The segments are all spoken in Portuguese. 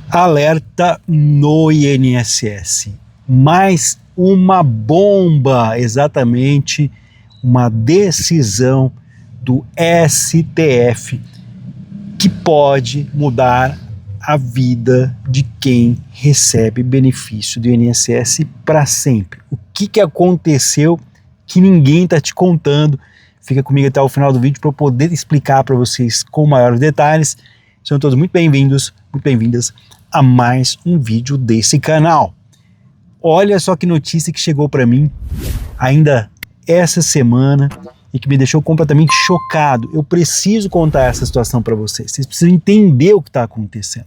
Alerta no INSS. Mais uma bomba, exatamente uma decisão do STF que pode mudar a vida de quem recebe benefício do INSS para sempre. O que aconteceu que ninguém está te contando? Fica comigo até o final do vídeo para eu poder explicar para vocês com maiores detalhes. Sejam todos muito bem-vindos, muito bem-vindas a mais um vídeo desse canal. Olha só que notícia que chegou para mim ainda essa semana e que me deixou completamente chocado. Eu preciso contar essa situação para vocês. Vocês precisam entender o que está acontecendo.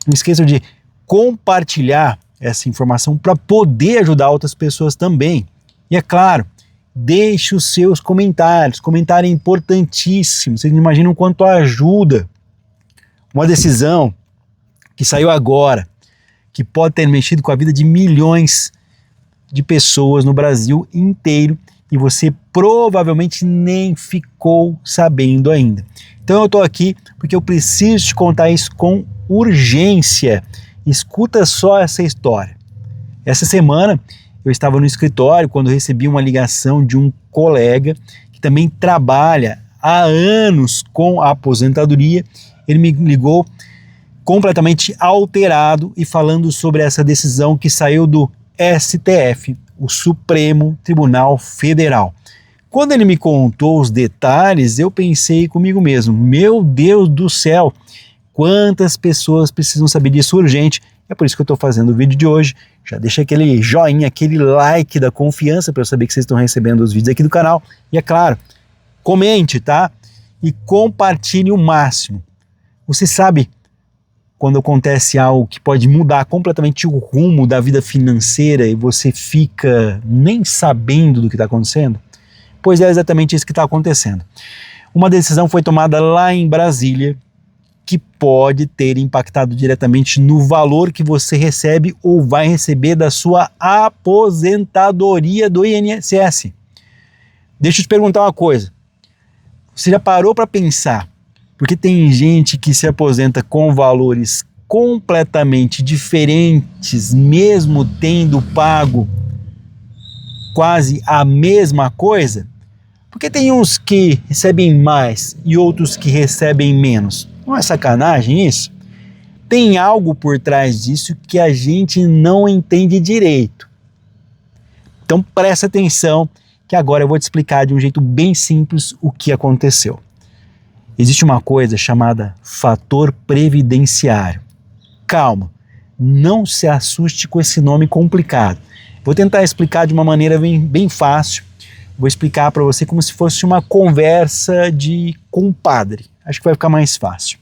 Não esqueçam de compartilhar essa informação para poder ajudar outras pessoas também. E é claro, deixe os seus comentários. Comentário é importantíssimo. Vocês não imaginam o quanto ajuda uma decisão que saiu agora, que pode ter mexido com a vida de milhões de pessoas no Brasil inteiro e você provavelmente nem ficou sabendo ainda. Então eu estou aqui porque eu preciso te contar isso com urgência. Escuta só essa história. Essa semana eu estava no escritório quando recebi uma ligação de um colega que também trabalha há anos com a aposentadoria. Ele me ligou completamente alterado e falando sobre essa decisão que saiu do STF, o Supremo Tribunal Federal. Quando ele me contou os detalhes, eu pensei comigo mesmo, meu Deus do céu, quantas pessoas precisam saber disso urgente. É por isso que eu estou fazendo o vídeo de hoje. Já deixa aquele joinha, aquele like da confiança para eu saber que vocês estão recebendo os vídeos aqui do canal. E é claro, comente, tá? E compartilhe o máximo. Você sabe quando acontece algo que pode mudar completamente o rumo da vida financeira e você fica nem sabendo do que está acontecendo? Pois é exatamente isso que está acontecendo. Uma decisão foi tomada lá em Brasília que pode ter impactado diretamente no valor que você recebe ou vai receber da sua aposentadoria do INSS. Deixa eu te perguntar uma coisa. Você já parou para pensar? Porque tem gente que se aposenta com valores completamente diferentes, mesmo tendo pago quase a mesma coisa? Porque tem uns que recebem mais e outros que recebem menos. Não é sacanagem isso? Tem algo por trás disso que a gente não entende direito. Então presta atenção que agora eu vou te explicar de um jeito bem simples o que aconteceu. Existe uma coisa chamada fator previdenciário. Calma, não se assuste com esse nome complicado. Vou tentar explicar de uma maneira bem fácil. Vou explicar para você como se fosse uma conversa de compadre. Acho que vai ficar mais fácil.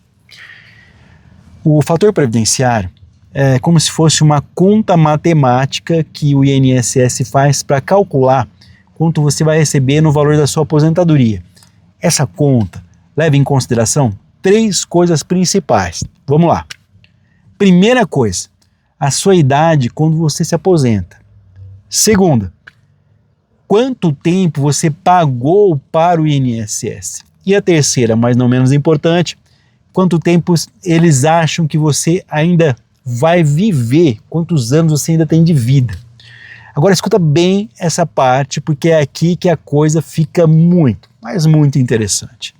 O fator previdenciário é como se fosse uma conta matemática que o INSS faz para calcular quanto você vai receber no valor da sua aposentadoria. Essa conta leva em consideração 3 coisas principais. Vamos lá. Primeira coisa, a sua idade quando você se aposenta. Segunda, quanto tempo você pagou para o INSS. E a terceira, mas não menos importante, quanto tempo eles acham que você ainda vai viver, quantos anos você ainda tem de vida. Agora escuta bem essa parte, porque é aqui que a coisa fica muito, mas muito interessante.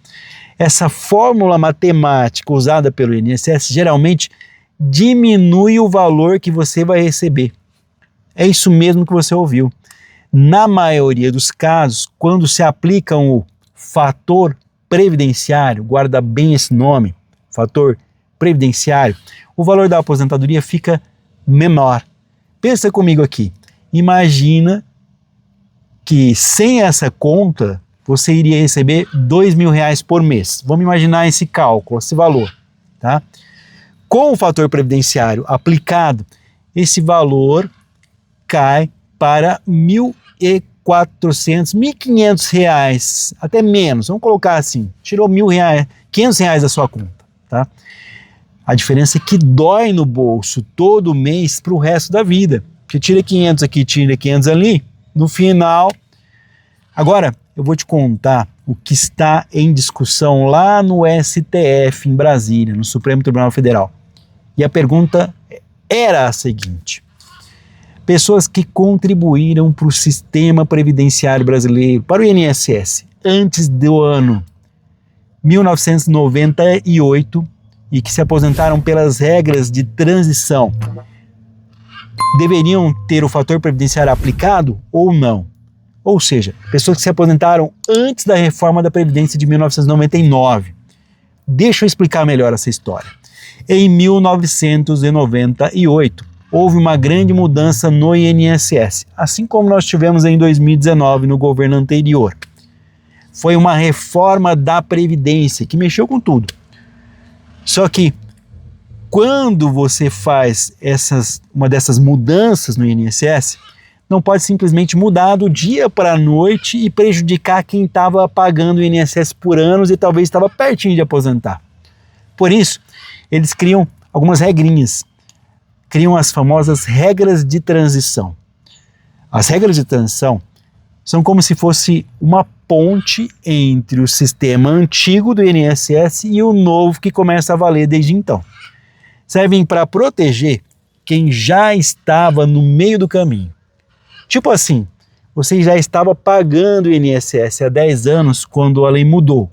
Essa fórmula matemática usada pelo INSS geralmente diminui o valor que você vai receber. É isso mesmo que você ouviu. Na maioria dos casos, quando se aplica o fator previdenciário, guarda bem esse nome, fator previdenciário, o valor da aposentadoria fica menor. Pensa comigo aqui. Imagina que sem essa conta você iria receber R$2.000 por mês. Vamos imaginar esse cálculo, esse valor, tá? Com o fator previdenciário aplicado, esse valor cai para R$1.400, R$1.500, até menos. Vamos colocar assim, tirou R$1.000, R$500 da sua conta, tá? A diferença é que dói no bolso todo mês para o resto da vida. Porque tira 500 aqui, tira 500 ali, no final. Agora, eu vou te contar o que está em discussão lá no STF, em Brasília, no Supremo Tribunal Federal. E a pergunta era a seguinte: pessoas que contribuíram para o sistema previdenciário brasileiro, para o INSS, antes do ano 1998 e que se aposentaram pelas regras de transição, deveriam ter o fator previdenciário aplicado ou não? Ou seja, pessoas que se aposentaram antes da reforma da Previdência de 1999. Deixa eu explicar melhor essa história. Em 1998, houve uma grande mudança no INSS, assim como nós tivemos em 2019 no governo anterior. Foi uma reforma da Previdência que mexeu com tudo. Só que quando você faz uma dessas mudanças no INSS, não pode simplesmente mudar do dia para a noite e prejudicar quem estava pagando o INSS por anos e talvez estava pertinho de aposentar. Por isso, eles criam algumas regrinhas, criam as famosas regras de transição. As regras de transição são como se fosse uma ponte entre o sistema antigo do INSS e o novo que começa a valer desde então. Servem para proteger quem já estava no meio do caminho. Tipo assim, você já estava pagando o INSS há 10 anos quando a lei mudou.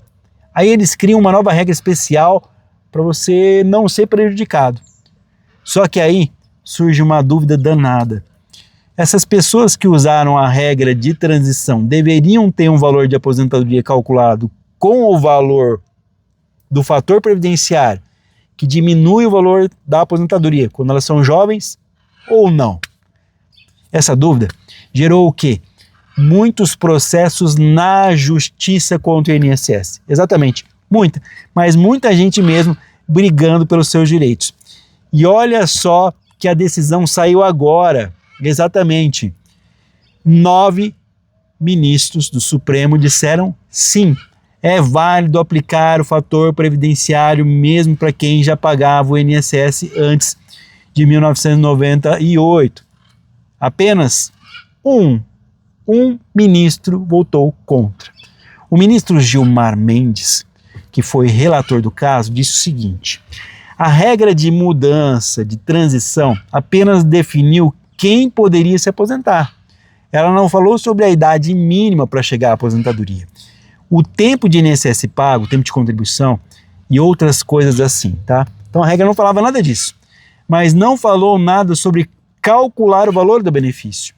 Aí eles criam uma nova regra especial para você não ser prejudicado. Só que aí surge uma dúvida danada. Essas pessoas que usaram a regra de transição deveriam ter um valor de aposentadoria calculado com o valor do fator previdenciário, que diminui o valor da aposentadoria quando elas são jovens ou não? Essa dúvida gerou o quê? Muitos processos na justiça contra o INSS. Exatamente, mas muita gente mesmo brigando pelos seus direitos. E olha só que a decisão saiu agora, exatamente. 9 ministros do Supremo disseram sim, é válido aplicar o fator previdenciário mesmo para quem já pagava o INSS antes de 1998. Apenas um ministro votou contra. O ministro Gilmar Mendes, que foi relator do caso, disse o seguinte: a regra de mudança, de transição, apenas definiu quem poderia se aposentar. Ela não falou sobre a idade mínima para chegar à aposentadoria. O tempo de INSS pago, o tempo de contribuição e outras coisas assim, tá? Então a regra não falava nada disso, mas não falou nada sobre calcular o valor do benefício.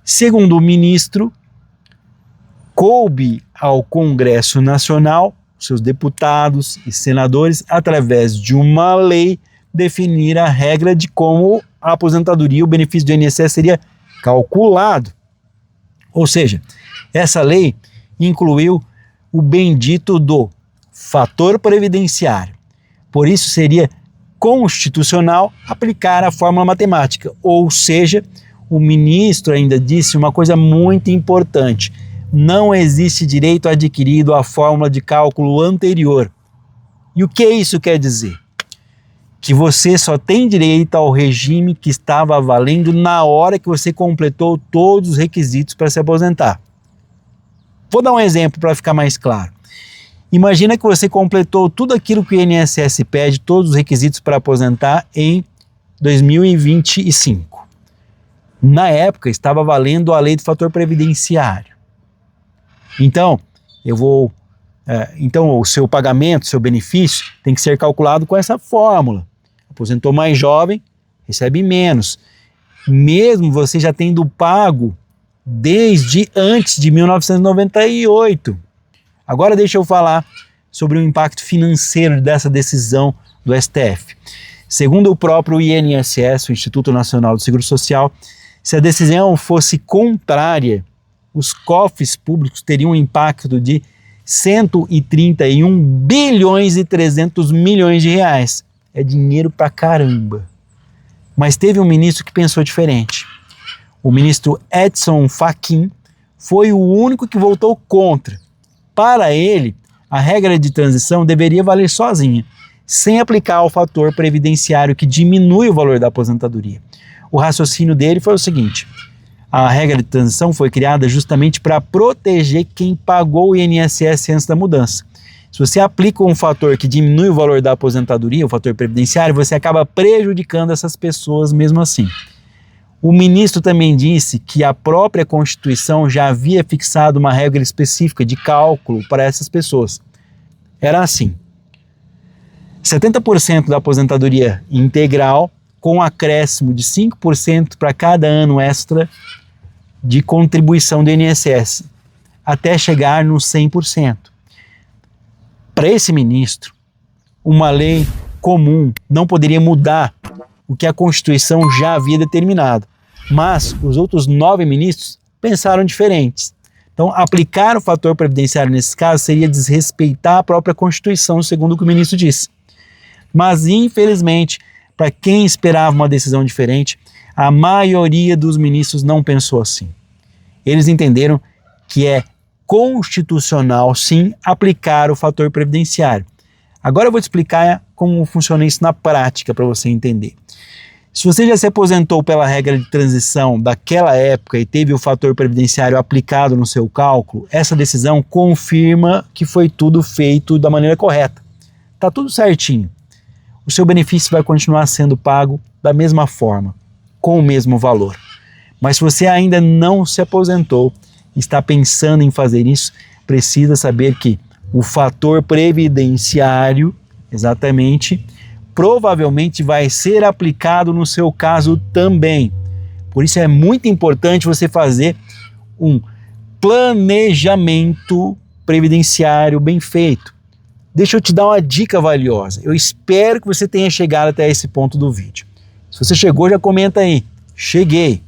Segundo o ministro, coube ao Congresso Nacional, seus deputados e senadores, através de uma lei, definir a regra de como a aposentadoria, o benefício do INSS seria calculado. Ou seja, essa lei incluiu o bendito do fator previdenciário. Por isso seria constitucional aplicar a fórmula matemática. Ou seja, o ministro ainda disse uma coisa muito importante: não existe direito adquirido à fórmula de cálculo anterior. E o que isso quer dizer? Que você só tem direito ao regime que estava valendo na hora que você completou todos os requisitos para se aposentar. Vou dar um exemplo para ficar mais claro. Imagina que você completou tudo aquilo que o INSS pede, todos os requisitos para aposentar em 2025. Na época estava valendo a lei do fator previdenciário. Então, o seu pagamento, seu benefício tem que ser calculado com essa fórmula. Aposentou mais jovem, recebe menos. Mesmo você já tendo pago desde antes de 1998. Agora deixa eu falar sobre o impacto financeiro dessa decisão do STF. Segundo o próprio INSS, o Instituto Nacional do Seguro Social, se a decisão fosse contrária, os cofres públicos teriam um impacto de 131 bilhões e 300 milhões de reais. É dinheiro pra caramba. Mas teve um ministro que pensou diferente. O ministro Edson Fachin foi o único que votou contra. Para ele, a regra de transição deveria valer sozinha, sem aplicar o fator previdenciário que diminui o valor da aposentadoria. O raciocínio dele foi o seguinte: a regra de transição foi criada justamente para proteger quem pagou o INSS antes da mudança. Se você aplica um fator que diminui o valor da aposentadoria, o fator previdenciário, você acaba prejudicando essas pessoas mesmo assim. O ministro também disse que a própria Constituição já havia fixado uma regra específica de cálculo para essas pessoas. Era assim: 70% da aposentadoria integral, com um acréscimo de 5% para cada ano extra de contribuição do INSS, até chegar no 100%. Para esse ministro, uma lei comum não poderia mudar o que a Constituição já havia determinado. Mas os outros 9 ministros pensaram diferentes. Então, aplicar o fator previdenciário nesse caso seria desrespeitar a própria Constituição, segundo o que o ministro disse. Mas, infelizmente, para quem esperava uma decisão diferente, a maioria dos ministros não pensou assim. Eles entenderam que é constitucional, sim, aplicar o fator previdenciário. Agora eu vou te explicar como funciona isso na prática para você entender. Se você já se aposentou pela regra de transição daquela época e teve o fator previdenciário aplicado no seu cálculo, essa decisão confirma que foi tudo feito da maneira correta. Está tudo certinho. O seu benefício vai continuar sendo pago da mesma forma, com o mesmo valor. Mas se você ainda não se aposentou e está pensando em fazer isso, precisa saber que o fator previdenciário, exatamente, provavelmente vai ser aplicado no seu caso também. Por isso é muito importante você fazer um planejamento previdenciário bem feito. Deixa eu te dar uma dica valiosa. Eu espero que você tenha chegado até esse ponto do vídeo. Se você chegou, já comenta aí. Cheguei.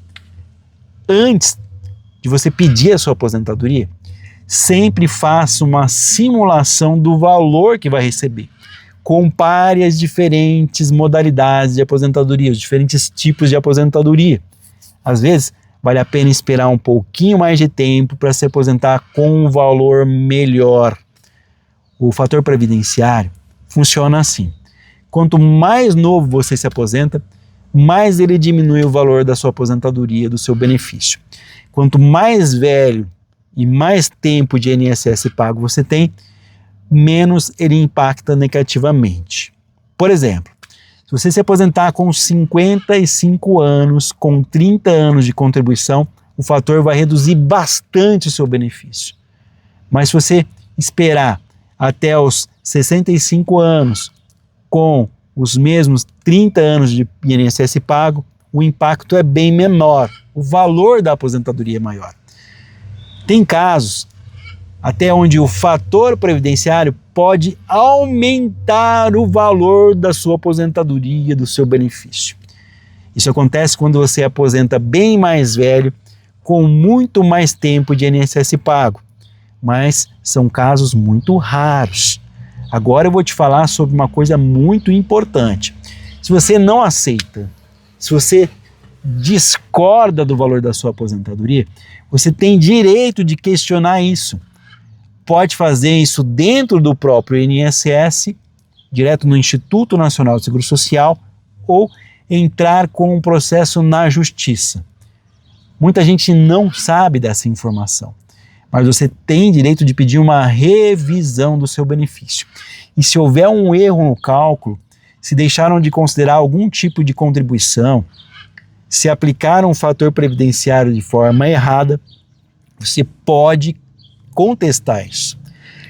Antes de você pedir a sua aposentadoria, sempre faça uma simulação do valor que vai receber. Compare as diferentes modalidades de aposentadoria, os diferentes tipos de aposentadoria. Às vezes, vale a pena esperar um pouquinho mais de tempo para se aposentar com um valor melhor. O fator previdenciário funciona assim: quanto mais novo você se aposenta, mais ele diminui o valor da sua aposentadoria, do seu benefício. Quanto mais velho e mais tempo de INSS pago você tem, menos ele impacta negativamente. Por exemplo, se você se aposentar com 55 anos, com 30 anos de contribuição, o fator vai reduzir bastante o seu benefício. Mas se você esperar até os 65 anos, com os mesmos 30 anos de INSS pago, o impacto é bem menor, o valor da aposentadoria é maior. Tem casos até onde o fator previdenciário pode aumentar o valor da sua aposentadoria, do seu benefício. Isso acontece quando você aposenta bem mais velho, com muito mais tempo de INSS pago, mas são casos muito raros. Agora eu vou te falar sobre uma coisa muito importante. Se você não aceita, se você discorda do valor da sua aposentadoria, você tem direito de questionar isso. Pode fazer isso dentro do próprio INSS, direto no Instituto Nacional de Seguro Social, ou entrar com um processo na Justiça. Muita gente não sabe dessa informação, mas você tem direito de pedir uma revisão do seu benefício. E se houver um erro no cálculo, se deixaram de considerar algum tipo de contribuição, se aplicaram um fator previdenciário de forma errada, você pode contestar isso.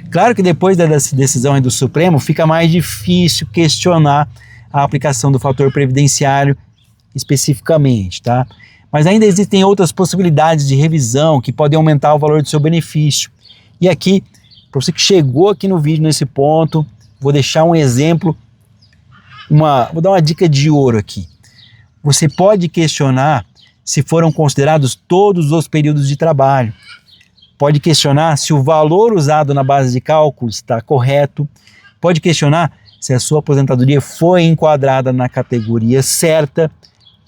Claro que depois dessa decisão aí do Supremo, fica mais difícil questionar a aplicação do fator previdenciário especificamente, tá? Mas ainda existem outras possibilidades de revisão que podem aumentar o valor do seu benefício. E aqui, para você que chegou aqui no vídeo nesse ponto, vou deixar um exemplo, vou dar uma dica de ouro aqui. Você pode questionar se foram considerados todos os períodos de trabalho. Pode questionar se o valor usado na base de cálculo está correto. Pode questionar se a sua aposentadoria foi enquadrada na categoria certa.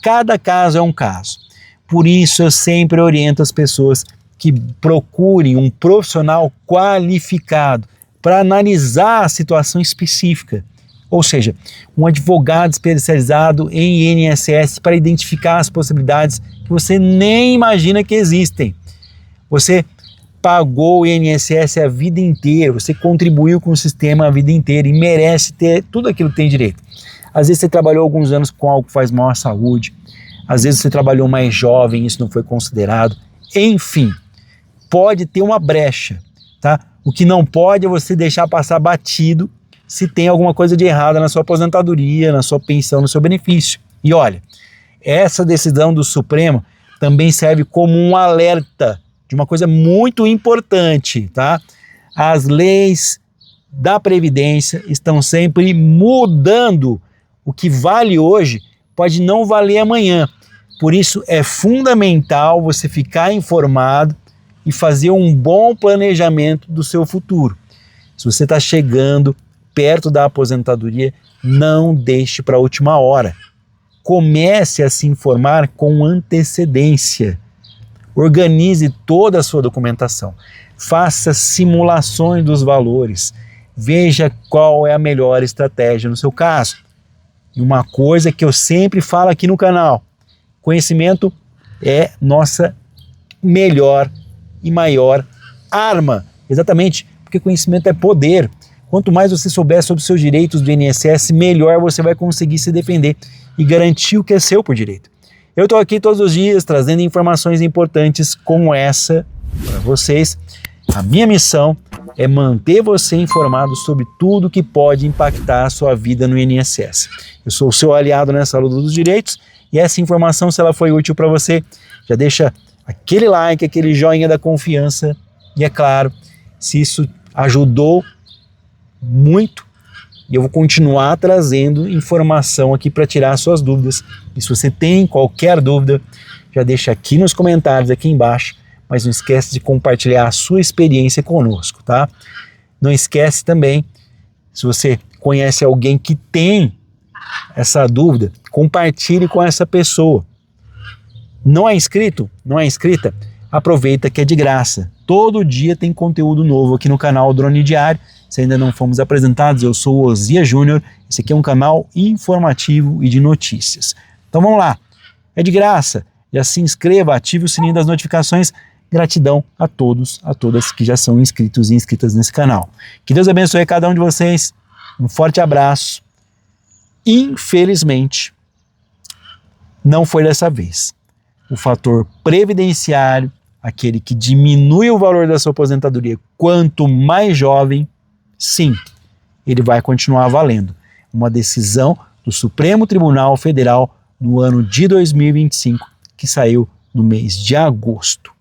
Cada caso é um caso. Por isso eu sempre oriento as pessoas que procurem um profissional qualificado para analisar a situação específica. Ou seja, um advogado especializado em INSS para identificar as possibilidades que você nem imagina que existem. Você pagou o INSS a vida inteira, você contribuiu com o sistema a vida inteira e merece ter tudo aquilo que tem direito. Às vezes você trabalhou alguns anos com algo que faz mal à saúde, às vezes você trabalhou mais jovem, isso não foi considerado. Enfim, pode ter uma brecha, tá? O que não pode é você deixar passar batido se tem alguma coisa de errada na sua aposentadoria, na sua pensão, no seu benefício. E olha, essa decisão do Supremo também serve como um alerta de uma coisa muito importante, tá? As leis da Previdência estão sempre mudando. O que vale hoje pode não valer amanhã. Por isso é fundamental você ficar informado e fazer um bom planejamento do seu futuro. Se você está chegando perto da aposentadoria, não deixe para a última hora. Comece a se informar com antecedência. Organize toda a sua documentação. Faça simulações dos valores. Veja qual é a melhor estratégia no seu caso. E uma coisa que eu sempre falo aqui no canal: conhecimento é nossa melhor e maior arma. Exatamente, porque conhecimento é poder. Quanto mais você souber sobre os seus direitos do INSS, melhor você vai conseguir se defender e garantir o que é seu por direito. Eu estou aqui todos os dias trazendo informações importantes como essa para vocês. A minha missão é manter você informado sobre tudo que pode impactar a sua vida no INSS. Eu sou o seu aliado nessa luta dos direitos e essa informação, se ela foi útil para você, já deixa aquele like, aquele joinha da confiança e, é claro, se isso ajudou muito, e eu vou continuar trazendo informação aqui para tirar suas dúvidas. E se você tem qualquer dúvida, já deixa aqui nos comentários, aqui embaixo, mas não esquece de compartilhar a sua experiência conosco, tá? Não esquece também, se você conhece alguém que tem essa dúvida, compartilhe com essa pessoa. Não é inscrito? Não é inscrita? Aproveita que é de graça. Todo dia tem conteúdo novo aqui no canal Drone Diário. Se ainda não fomos apresentados, eu sou o Osias Júnior. Esse aqui é um canal informativo e de notícias. Então vamos lá. É de graça. Já se inscreva, ative o sininho das notificações. Gratidão a todos, a todas que já são inscritos e inscritas nesse canal. Que Deus abençoe cada um de vocês. Um forte abraço. Infelizmente, não foi dessa vez. O fator previdenciário, aquele que diminui o valor da sua aposentadoria quanto mais jovem, sim, ele vai continuar valendo. Uma decisão do Supremo Tribunal Federal no ano de 2025, que saiu no mês de agosto.